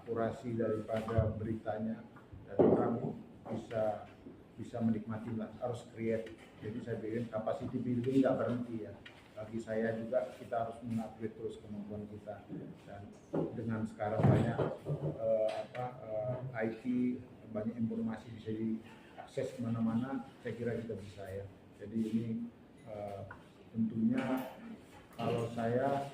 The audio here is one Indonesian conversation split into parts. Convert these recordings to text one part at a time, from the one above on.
kurasi daripada beritanya dan orang bisa menikmati lah, harus create. Jadi saya bikin capacity building nggak berhenti ya. Bagi saya juga kita harus mengupgrade terus kemampuan kita, dan dengan sekarang banyak IT, banyak informasi bisa diakses kemana-mana, saya kira kita bisa ya. Jadi ini tentunya kalau saya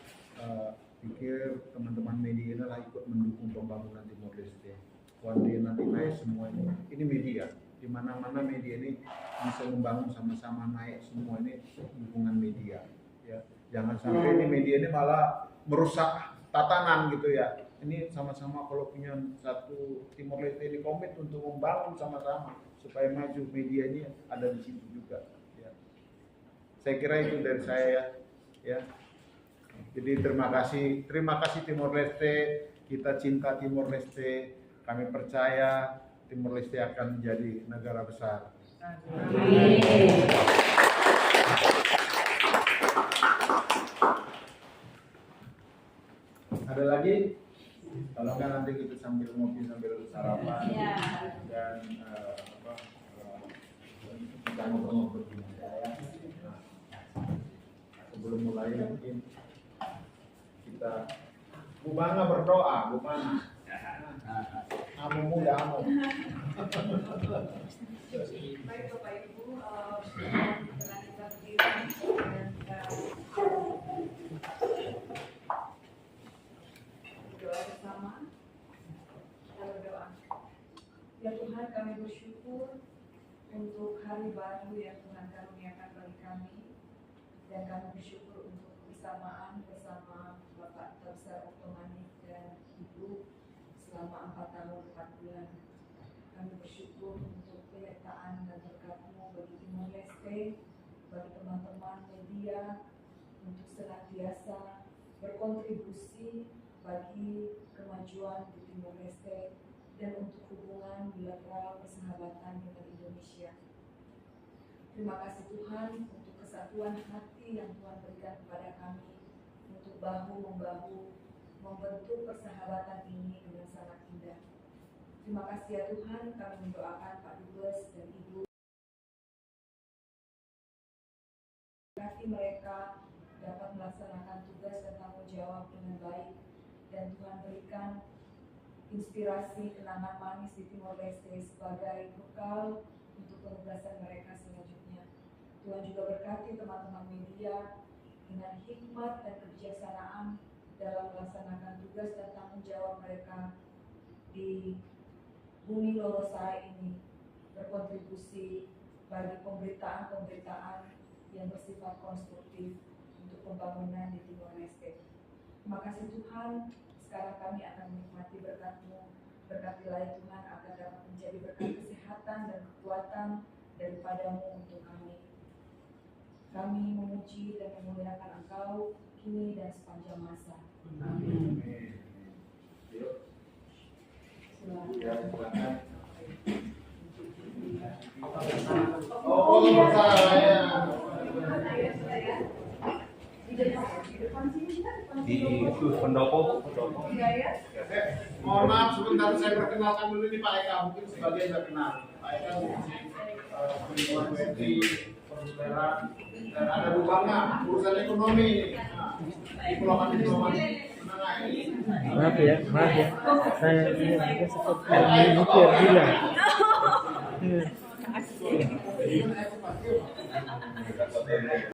pikir teman-teman media inilah ikut mendukung pembangunan Timor Leste. One day nanti naik semuanya. Ini media, di mana-mana media ini bisa membangun sama-sama, naik semua, ini dukungan media. Ya, jangan sampai ini media ini malah merusak tatanan gitu ya. Ini sama-sama kalau punya satu Timor Leste ini komit untuk membangun sama-sama supaya maju, media ini ada di situ juga. Ya. Saya kira itu dari saya ya. Jadi terima kasih Timor Leste, kita cinta Timor Leste, kami percaya Timor Leste akan menjadi negara besar. Amin. Ada lagi? Kalau nggak nanti kita sambil ngopi sambil sarapan dan kita ngobrol-ngobrol dengan saya. Sebelum mulai mungkin kita Bu Bangga berdoa, Bu Bangga. Amu muda amu. Baik Bapak Ibu, dengan kita berdiri dan berdoa bersama. Kita berdoa. Ya Tuhan, kami bersyukur untuk hari baru yang Tuhan karuniakan bagi kami, dan kami bersyukur untuk kebersamaan bersama Bapak Duta Besar Ottomani dan Ibu selama 4 tahun 4 bulan. Kami bersyukur untuk penyertaan dan berkat-Mu bagi Timor Leste, bagi teman-teman media untuk senantiasa berkontribusi bagi kemajuan di Timor Leste dan untuk hubungan bilateral persahabatan dengan Indonesia. Terima kasih Tuhan untuk kesatuan hati yang Tuhan berikan kepada kami untuk bahu-membahu membentuk persahabatan ini dengan sangat indah. Terima kasih ya Tuhan, kami mendoakan Pak Dubes dan Ibu. Berkati mereka dapat melaksanakan tugas dan tanggung jawab dengan baik, dan Tuhan berikan inspirasi kenangan manis di Timor Leste sebagai bekal untuk penugasan mereka selanjutnya. Tuhan juga berkati teman-teman media dengan hikmat dan kebijaksanaan dalam melaksanakan tugas dan tanggung jawab mereka di bumi Lorosai ini, berkontribusi bagi pemberitaan-pemberitaan yang bersifat konstruktif untuk pembangunan di Timor Leste. Terima kasih Tuhan, sekarang kami akan menikmati berkat-Mu. Berkatilah ya Tuhan agar dapat menjadi berkat kesehatan dan kekuatan daripada-Mu untuk kami. Kami memuji dan memuliakan Engkau kini dan sepanjang masa. Amin. Di itu pendopo. Mohon maaf sebentar, saya perkenalkan dulu nih Pak Eka, mungkin sebagian tidak kenal. Pak Eka perempuan WNI, persaudaraan, dan ada Bu Bangga, urusan ekonomi ini. Diplomasi. Maaf ya, saya ini agak seperti mikir gila.